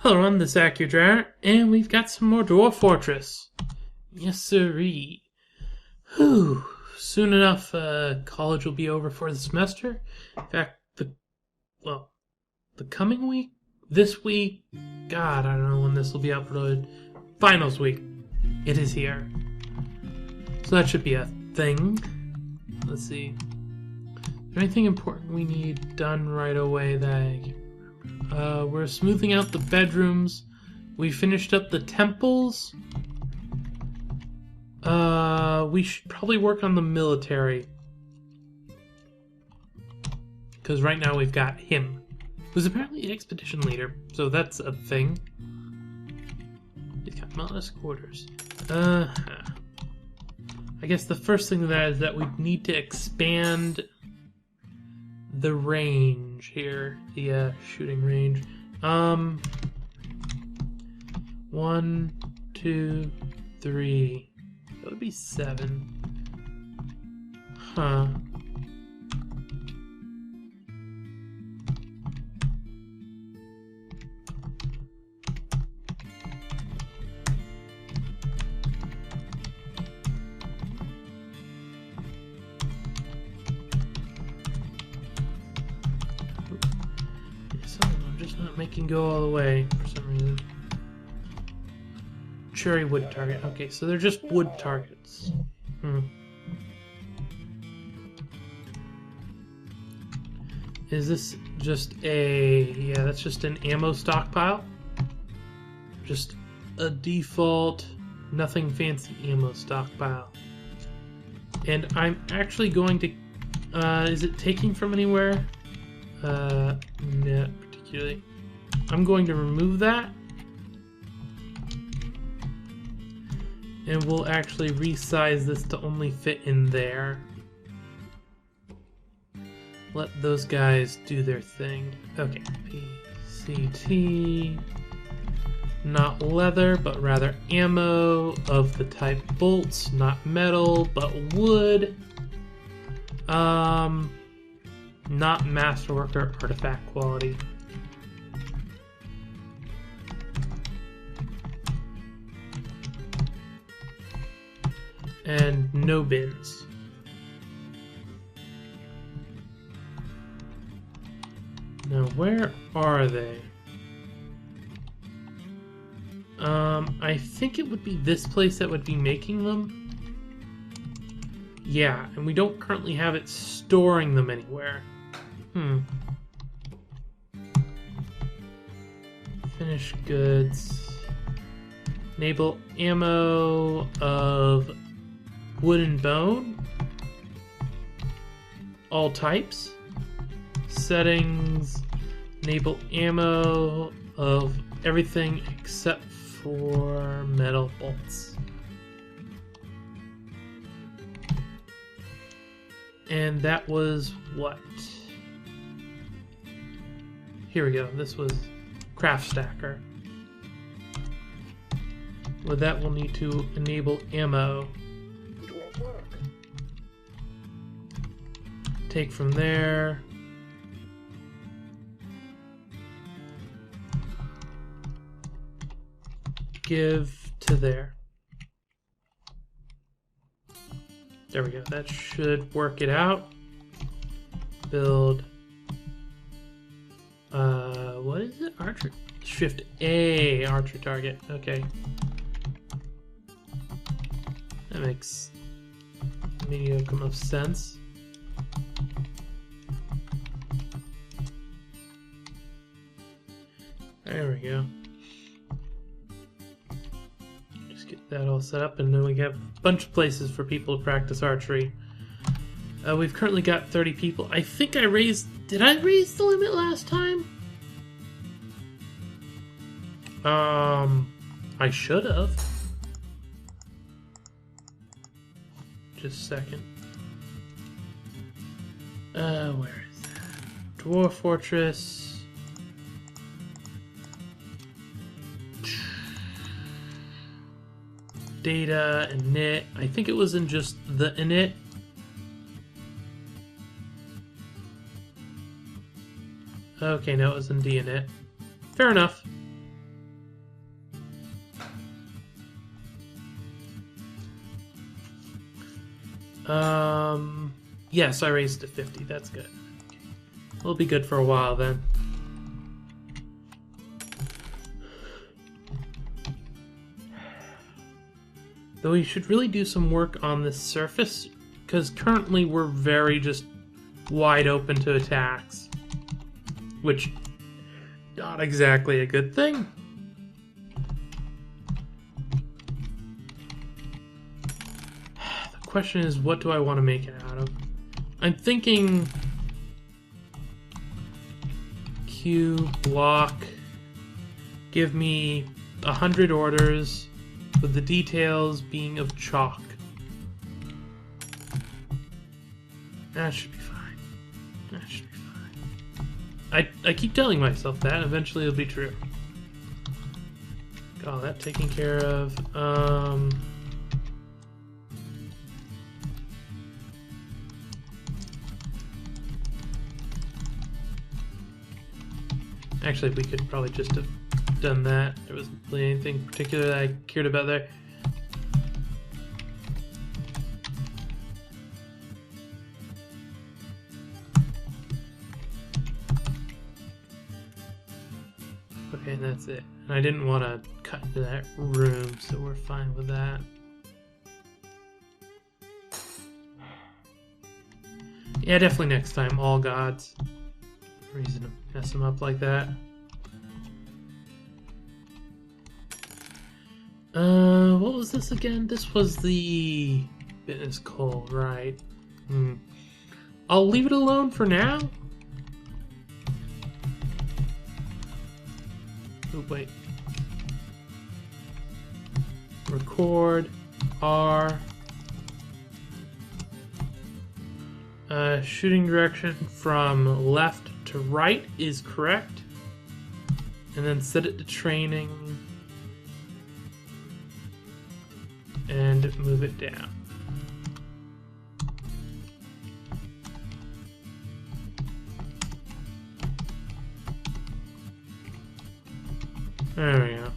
Hello everyone, this is Akhier, and we've got some more Dwarf Fortress. Yes sirree. Whew. Soon enough, college will be over for the semester. In fact, the coming week? This week? God, I don't know when this will be uploaded. Finals week. It is here. So that should be a thing. Let's see. Is there anything important we need done right away that I can remember? We're smoothing out the bedrooms. We finished up the temples. We should probably work on the military. Because right now we've got him, who's apparently the expedition leader, so that's a thing. He's got modest quarters. I guess the first thing is that we need to expand the range here, the shooting range. 1, 2, 3. That would be 7. Huh. I'm just not making go all the way for some reason. Cherry wood target. Okay, so they're just wood targets. Is this just a... yeah, that's just an ammo stockpile. Just a default, nothing fancy ammo stockpile. And I'm actually going to... is it taking from anywhere? Not particularly. I'm going to remove that. And we'll actually resize this to only fit in there. Let those guys do their thing. Okay, PCT. Not leather, but rather ammo of the type bolts, not metal, but wood. Not masterwork or artifact quality. And no bins. Now, where are they? I think it would be this place that would be making them. Yeah, and we don't currently have it storing them anywhere. Finished goods. Enable ammo of wood and bone. All types. Settings. Enable ammo of everything except for metal bolts. And that was what? Here we go. This was craft stacker. With that, we'll need to enable ammo. Take from there. Give to there. There we go. That should work it out. Build. What is it? Archer. Shift A. Archer target. Okay. That makes medium of sense. There we go. Just get that all set up, and then we have a bunch of places for people to practice archery. We've currently got 30 people. I think I raised... did I raise the limit last time? I should have. Just a second. Where is that? Dwarf Fortress. Data, init. I think it was in just the init. Okay, no, it was in the init. Fair enough. Yes, I raised to 50. That's good. It'll be good for a while then. Though we should really do some work on this surface, because currently we're very just wide open to attacks. Which, not exactly a good thing. The question is, what do I want to make it out of? I'm thinking Q block, give me 100 orders, with the details being of chalk. That should be fine. That should be fine. I keep telling myself that, eventually it'll be true. Got all that taken care of. Actually, we could probably just have done that. There wasn't really anything particular that I cared about there. Okay, and that's it. And I didn't want to cut into that room, so we're fine with that. Yeah, definitely next time, all gods. No reason to mess them up like that. What was this again? This was the fitness coal, right? I'll leave it alone for now. Oh, wait. Record R. Shooting direction from left to right is correct. And then set it to training. And move it down. There we go.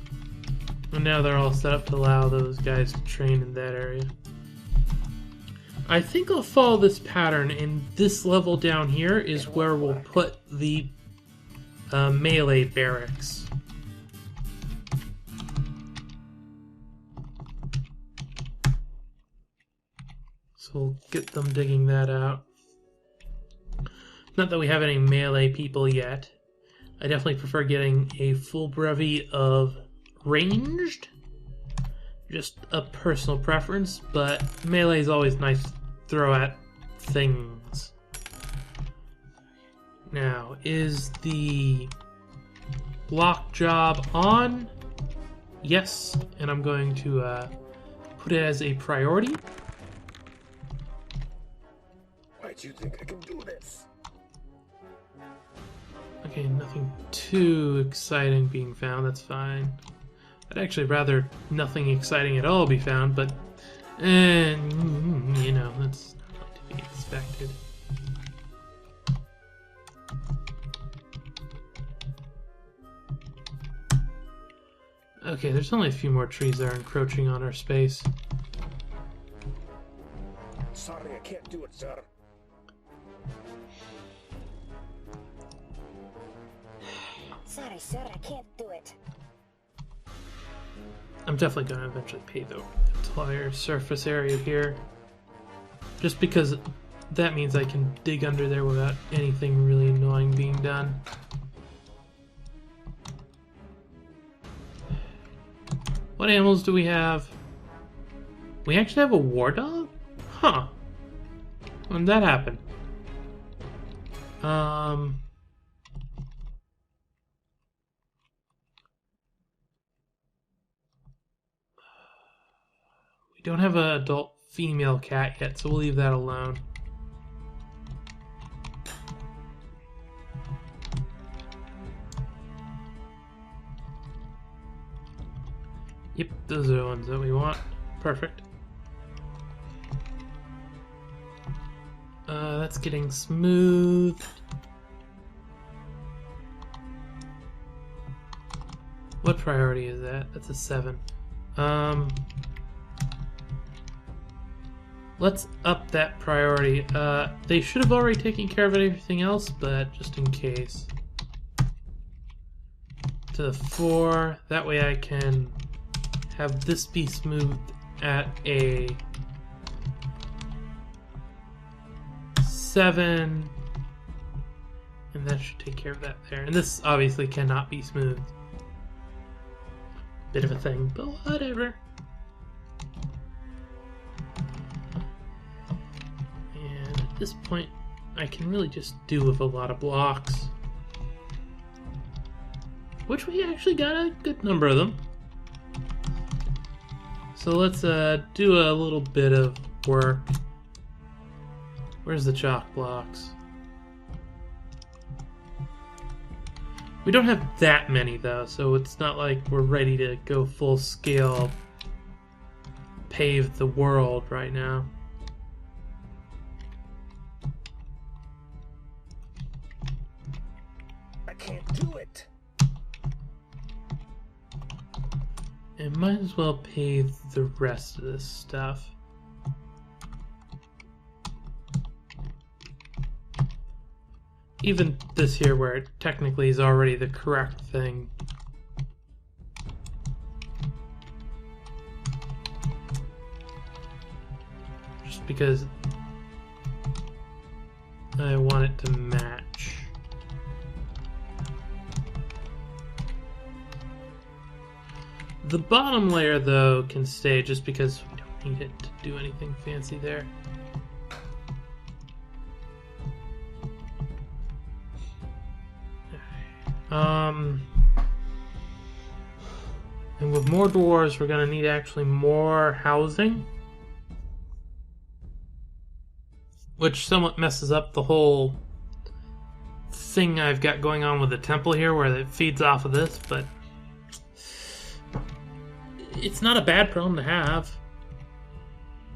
And now they're all set up to allow those guys to train in that area. I think I'll follow this pattern, and this level down here is where we'll put the melee barracks. So we'll get them digging that out. Not that we have any melee people yet. I definitely prefer getting a full bevy of ranged. Just a personal preference, but melee is always nice to throw at things. Now, is the block job on? Yes, and I'm going to put it as a priority. Why do you think I can do this? Okay, nothing too exciting being found, that's fine. I'd actually rather nothing exciting at all be found, but, you know, that's not to be expected. Okay, there's only a few more trees that are encroaching on our space. Sorry, I can't do it, sir. Sorry, sir, I can't do it. I'm definitely going to eventually pay the entire surface area here. Just because that means I can dig under there without anything really annoying being done. What animals do we have? We actually have a war dog? Huh. When did that happen? We don't have an adult female cat yet, so we'll leave that alone. Yep, those are the ones that we want. Perfect. That's getting smooth. What priority is that? That's a 7. let's up that priority. They should have already taken care of everything else, but just in case. To the 4, that way I can have this be smoothed at a 7, and that should take care of that there. And this obviously cannot be smoothed. Bit of a thing, but whatever. And at this point, I can really just do with a lot of blocks. Which we actually got a good number of them. So let's do a little bit of work. Where's the chalk blocks? We don't have that many though, so it's not like we're ready to go full scale pave the world right now. I can't do it. And might as well pave the rest of this stuff. Even this here where it technically is already the correct thing. Just because I want it to match. The bottom layer though can stay just because we don't need it to do anything fancy there. And with more dwarves, we're gonna need actually more housing, which somewhat messes up the whole thing I've got going on with the temple here, where it feeds off of this. But it's not a bad problem to have.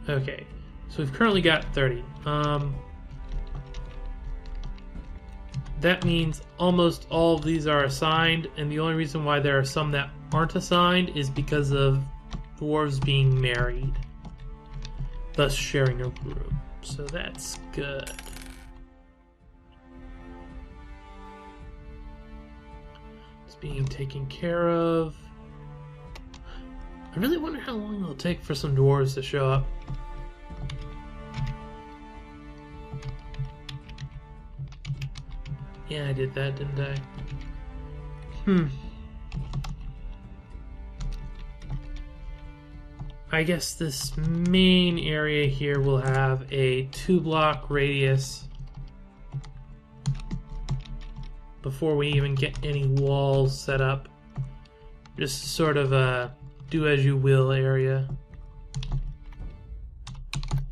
Okay, so we've currently got 30. That means almost all of these are assigned, and the only reason why there are some that aren't assigned is because of dwarves being married, thus sharing a room. So that's good. It's being taken care of. I really wonder how long it'll take for some dwarves to show up. Yeah, I did that, didn't I? I guess this main area here will have a 2-block radius before we even get any walls set up. Just sort of a do-as-you-will area.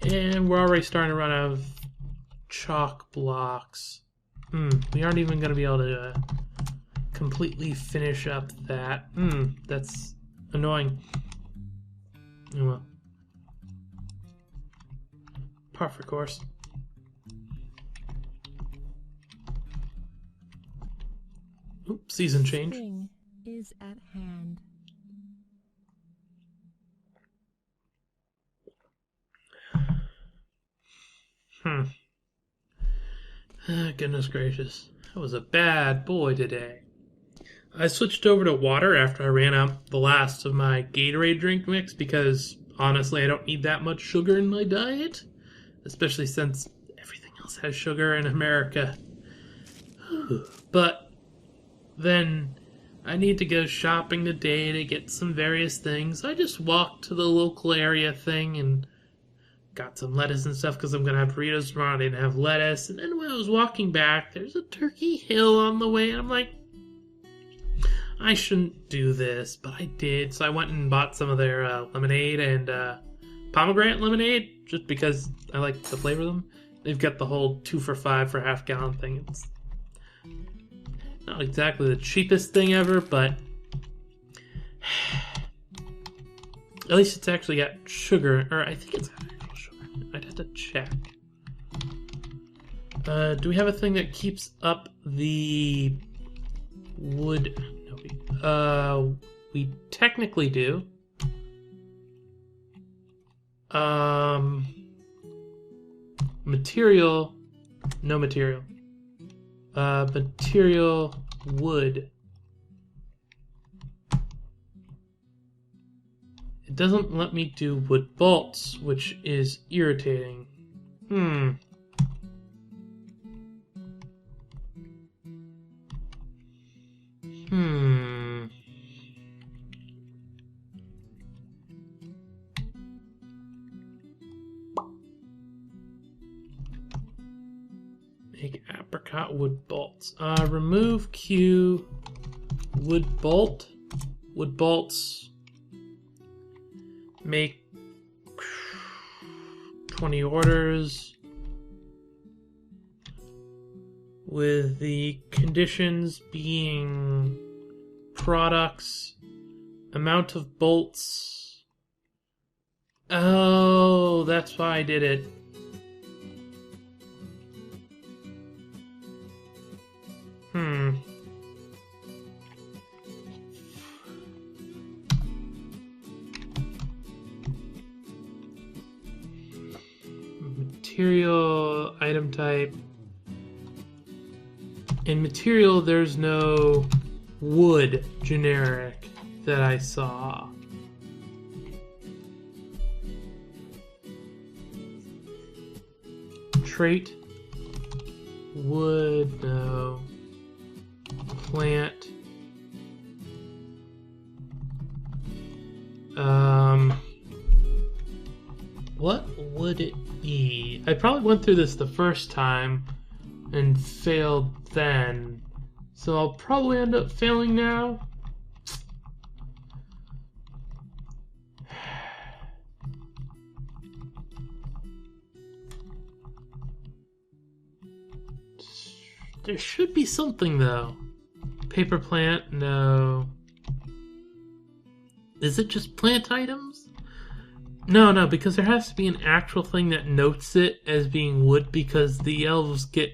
And we're already starting to run out of chalk blocks. We aren't even going to be able to completely finish up that. That's annoying. Oh well. Par for course. Oops, season change. Spring is at hand. Goodness gracious. I was a bad boy today. I switched over to water after I ran out the last of my Gatorade drink mix because, honestly, I don't need that much sugar in my diet. Especially since everything else has sugar in America. But then I need to go shopping today to get some various things. I just walked to the local area thing and got some lettuce and stuff because I'm going to have burritos tomorrow. I didn't have lettuce. And then when I was walking back, there's a turkey hill on the way. And I'm like, I shouldn't do this, but I did. So I went and bought some of their lemonade and pomegranate lemonade just because I like to flavor them. They've got the whole 2 for $5 for half-gallon thing. It's not exactly the cheapest thing ever, but at least it's actually got sugar, or I think it's got actual sugar. I'd have to check. Do we have a thing that keeps up the wood? No, we technically do. Material, no material. Material, wood. It doesn't let me do wood bolts, which is irritating. Make apricot wood bolts. Remove Q wood bolt. Wood bolts. Make 20 orders. With the conditions being products, amount of bolts. Oh, that's why I did it. Material, item type. In material, there's no wood generic that I saw. Trait, wood, no. Plant. What would it be? I probably went through this the first time and failed then, so I'll probably end up failing now. There should be something though. Paper plant, no. Is it just plant items? No, because there has to be an actual thing that notes it as being wood, because the elves get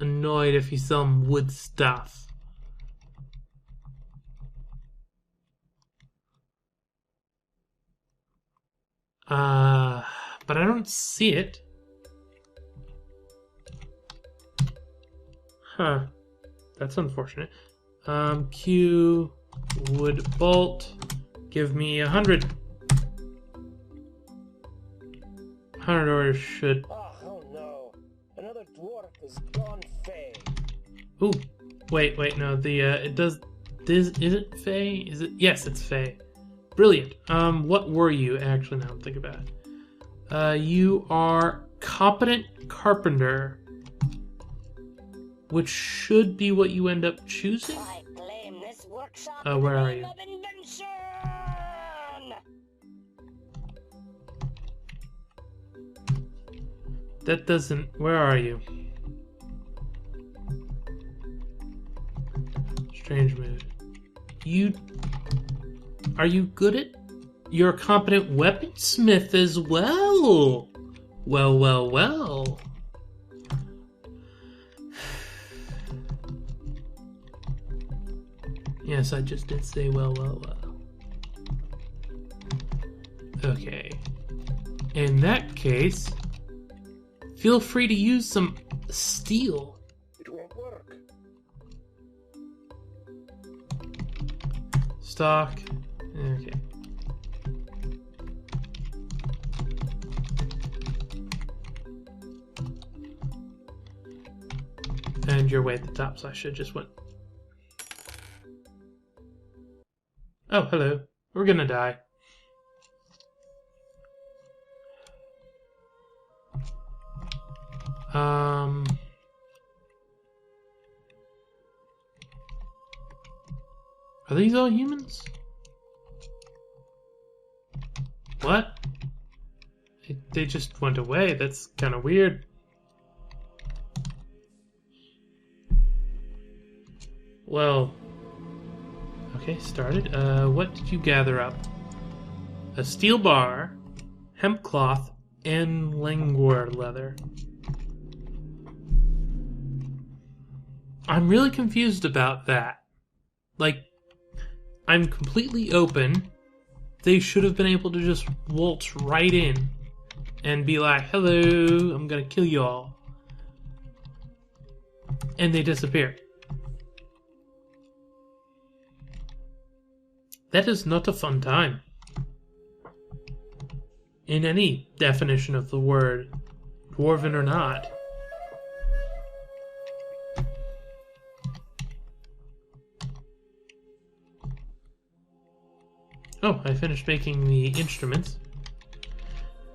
annoyed if you sell them wood stuff. But I don't see it. Huh. That's unfortunate. Q wood bolt. Give me 100. 100 orders should. Oh no! Another dwarf has gone fey. Ooh, wait, no. The it does. Is it fey? Is it? Yes, it's fey. Brilliant. What were you actually? Now I'm thinking about it. You are competent carpenter, which should be what you end up choosing. I claim this workshop. Where are you? Of invention! That doesn't. Where are you? Strange mood. Are you good at? You're a competent weaponsmith as well. Well. Yes, I just did say well. Okay. In that case, feel free to use some steel. It won't work. Stock. Okay. And you're way at the top, so I should just went. Oh, hello. We're gonna die. Are these all humans? What? They just went away. That's kind of weird. Well, okay, started. What did you gather up? A steel bar, hemp cloth, and langur leather. I'm really confused about that. Like, I'm completely open. They should have been able to just waltz right in. and be like, hello, I'm gonna kill you all. And they disappear. That is not a fun time. In any definition of the word, dwarven or not. Oh, I finished making the instruments.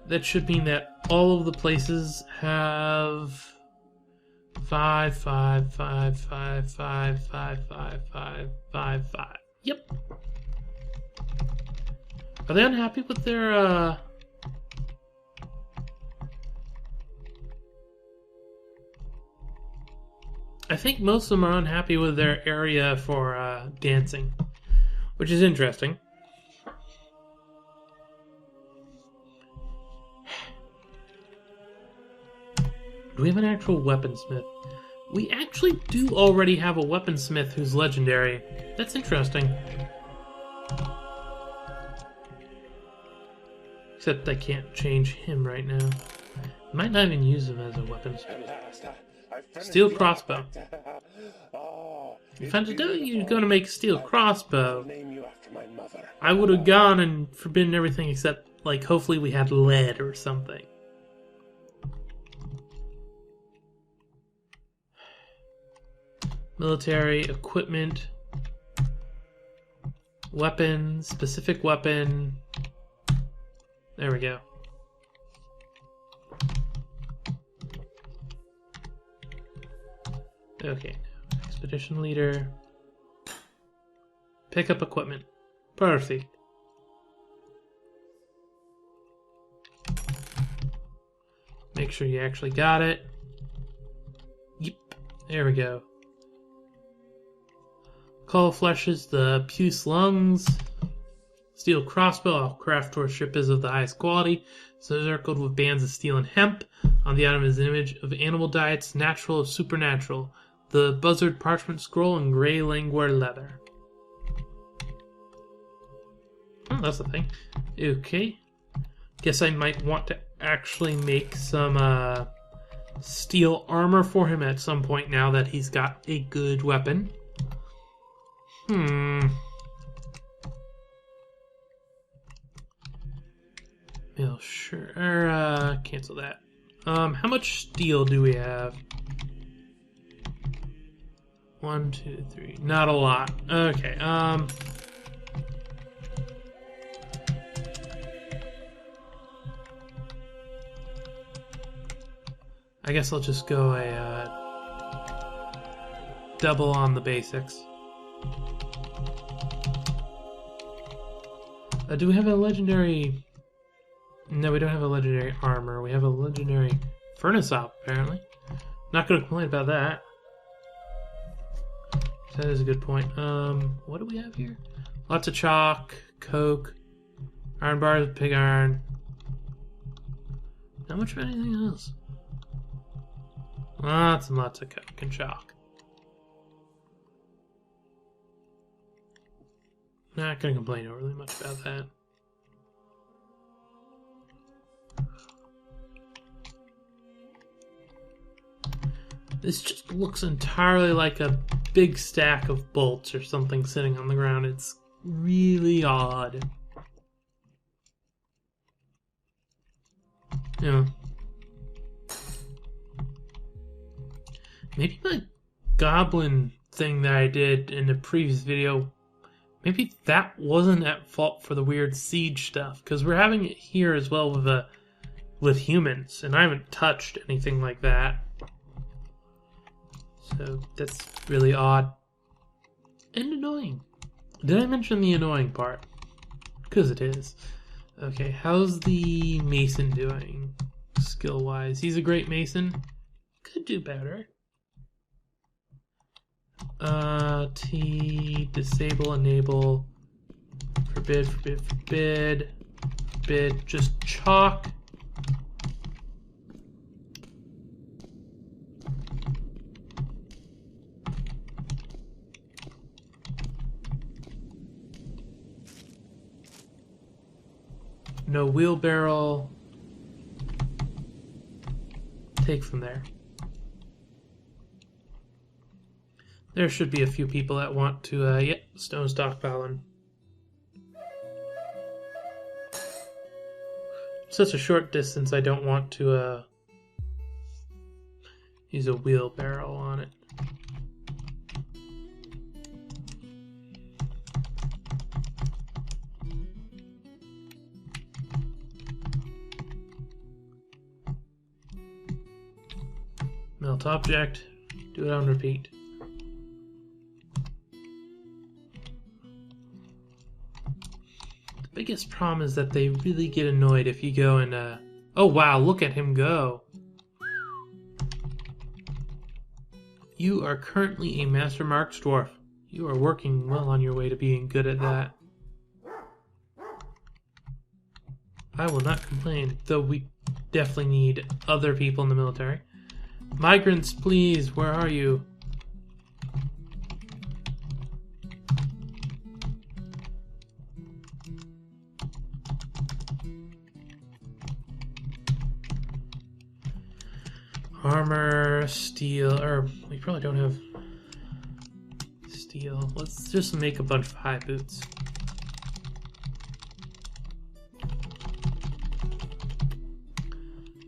That should mean that all of the places have 5, 5, 5, 5, 5, 5, 5, 5, 5, 5. Yep. Are they unhappy with their, I think most of them are unhappy with their area for, dancing. Which is interesting. Do we have an actual weaponsmith? We actually do already have a weaponsmith who's legendary. That's interesting. Except I can't change him right now. Might not even use him as a weaponsmith. Steel crossbow. If I knew you were going to make a steel crossbow, I would have gone and forbidden everything except, like, hopefully we had lead or something. Military equipment, weapon, specific weapon. There we go. Okay, expedition leader. Pick up equipment. Perfect. Make sure you actually got it. Yep, there we go. Call fleshes the puce lungs. Steel crossbow. All craft or ship is of the highest quality. Circled with bands of steel and hemp. On the item is an image of animal diets, natural or supernatural. The buzzard parchment scroll and gray languor leather. Oh, that's the thing. Okay. Guess I might want to actually make some steel armor for him at some point now that he's got a good weapon. Well, sure. Cancel that. How much steel do we have? 1, 2, 3. Not a lot. Okay. I guess I'll just go a double on the basics. Do we have a legendary? No, we don't have a legendary armor. We have a legendary furnace op, apparently. Not going to complain about that. That is a good point. What do we have here? Lots of chalk, coke, iron bars, pig iron. Not much of anything else. Lots and lots of coke and chalk. Not going to complain overly much about that. This just looks entirely like a big stack of bolts or something sitting on the ground. It's really odd. Yeah. Maybe the goblin thing that I did in the previous video, maybe that wasn't at fault for the weird siege stuff, because we're having it here as well with humans, and I haven't touched anything like that. So that's really odd. And annoying. Did I mention the annoying part? Because it is. Okay, how's the mason doing? Skill-wise. He's a great mason. Could do better. T, disable, enable, forbid, forbid, forbid, forbid, just chalk. No wheelbarrow. take from there. There should be a few people that want to, stone stockpiling. Such a short distance, I don't want to, use a wheelbarrow on it. Melt object, do it on repeat. The biggest problem is that they really get annoyed if you go and, oh wow, look at him go. You are currently a Master Marks Dwarf. You are working well on your way to being good at that. I will not complain, though we definitely need other people in the military. Migrants, please, where are you? Armor, steel, or we probably don't have steel. Let's just make a bunch of high boots.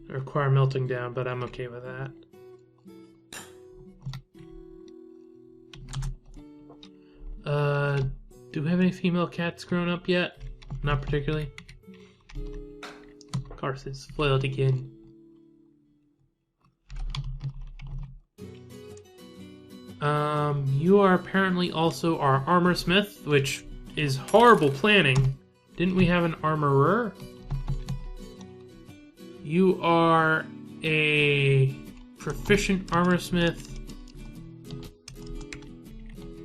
They require melting down, but I'm okay with that. Do we have any female cats grown up yet? Not particularly. Of course, it's foiled again. You are apparently also our armor smith, which is horrible planning. Didn't we have an armorer? You are a proficient armor smith.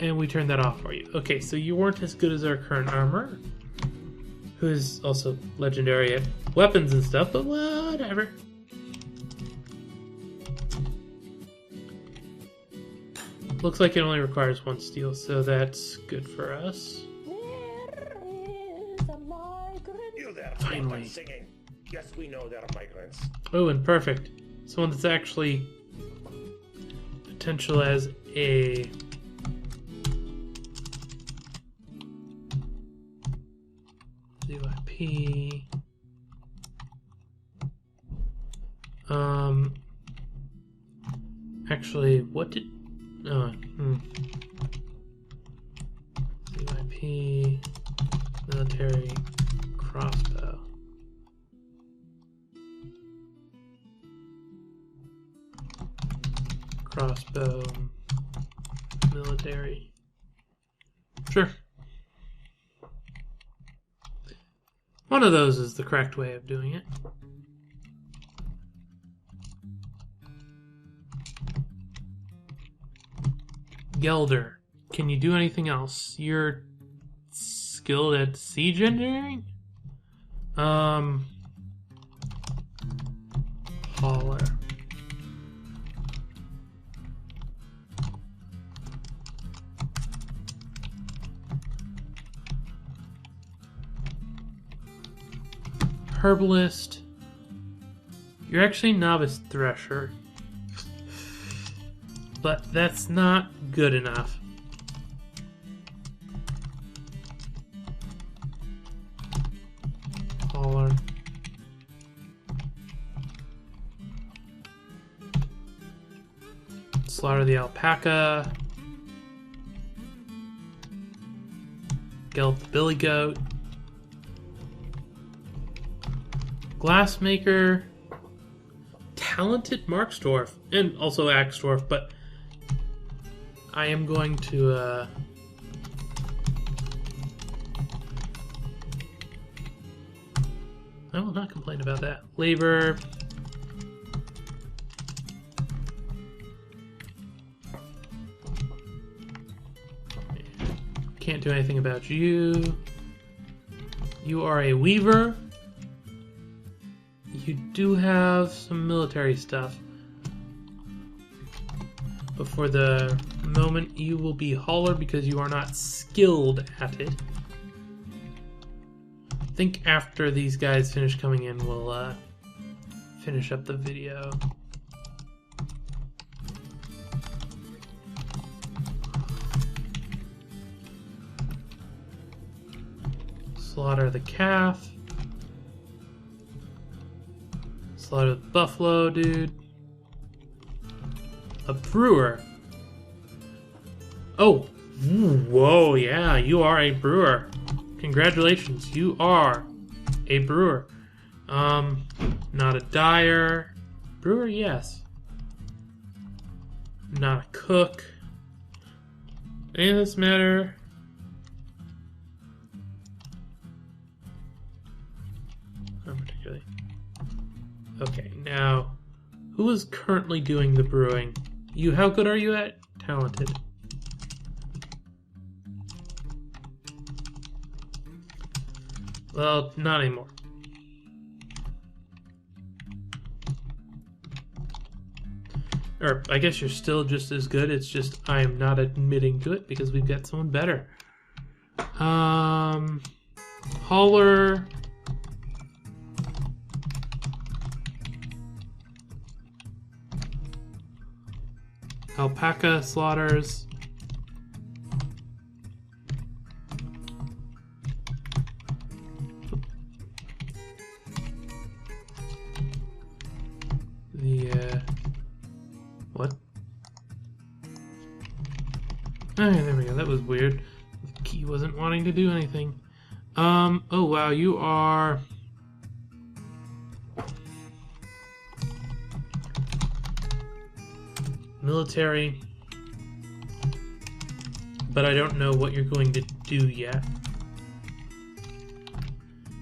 And we turned that off for you. Okay, so you weren't as good as our current armor, who's also legendary at weapons and stuff, but whatever. Looks like it only requires 1 steel, so that's good for us. There is a migrant. You there, Finally. singing. Yes, we know they're migrants. Oh, and perfect. Someone that's actually potential as a ZYP. Actually, what did... ZYP, military, crossbow. Crossbow, military. Sure. One of those is the correct way of doing it. Gelder, can you do anything else? You're skilled at siege engineering? Hauler. Herbalist. You're actually novice thresher. But that's not good enough. Hauler. Slaughter the alpaca. Gelt the billy goat. Glassmaker. Talented Marksdwarf. And also Axedwarf, but I am going to I will not complain about that. Labor. Can't do anything about you. You are a weaver. You do have some military stuff. But for the moment, you will be hauler because you are not skilled at it. I think after these guys finish coming in, we'll finish up the video. Slaughter the calf. Slaughter the buffalo, dude. A brewer. Oh, whoa, yeah, you are a brewer. Congratulations, you are a brewer. Not a dyer. Brewer, yes. Not a cook. Any of this matter? Not particularly. Okay, now, who is currently doing the brewing? You, how good are you at? Talented. Well, not anymore. Or, I guess you're still just as good, it's just I am not admitting to it because we've got someone better. Hauler. Alpaca slaughters. What? Okay, there we go. That was weird. The key wasn't wanting to do anything. Oh wow, you are... military. But I don't know what you're going to do yet.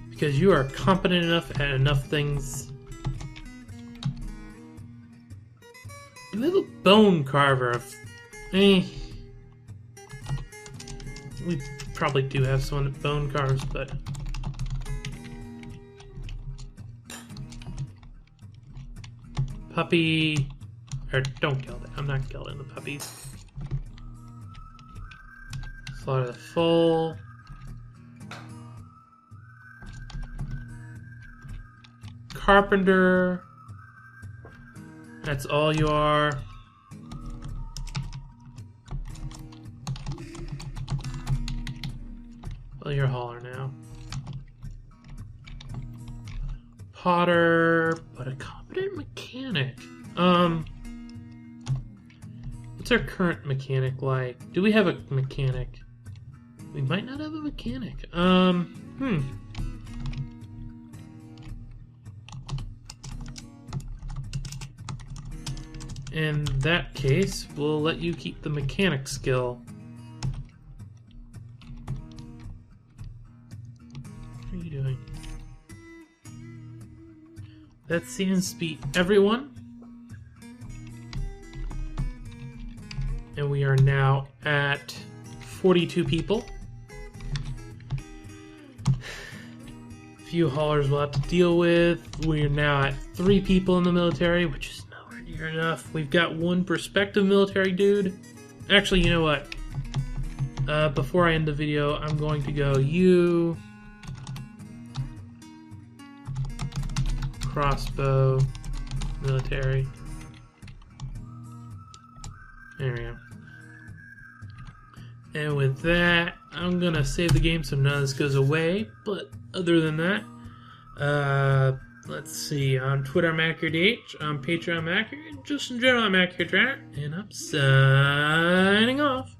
Because you are competent enough at enough things. You have a bone carver. We probably do have someone that bone carves, but... puppy... or don't kill that. I'm not killing the puppies. Slaughter the foal. Carpenter. That's all you are. Well, you're a hauler now. Potter, but a competent mechanic. What's our current mechanic like? Do we have a mechanic? We might not have a mechanic. In that case, we'll let you keep the mechanic skill. What are you doing? That seems to be everyone. And we are now at 42 people. A few haulers we'll have to deal with. We are now at 3 people in the military, which is nowhere near enough. We've got 1 prospective military dude. Actually, you know what? Before I end the video, I'm going to go you, crossbow, military. There we go. And with that, I'm gonna save the game so none of this goes away. But other than that, let's see. On Twitter, I'm AkhierDH. On Patreon, I'm Akhier. And just in general, I'm Akhier Trainer. And I'm signing off.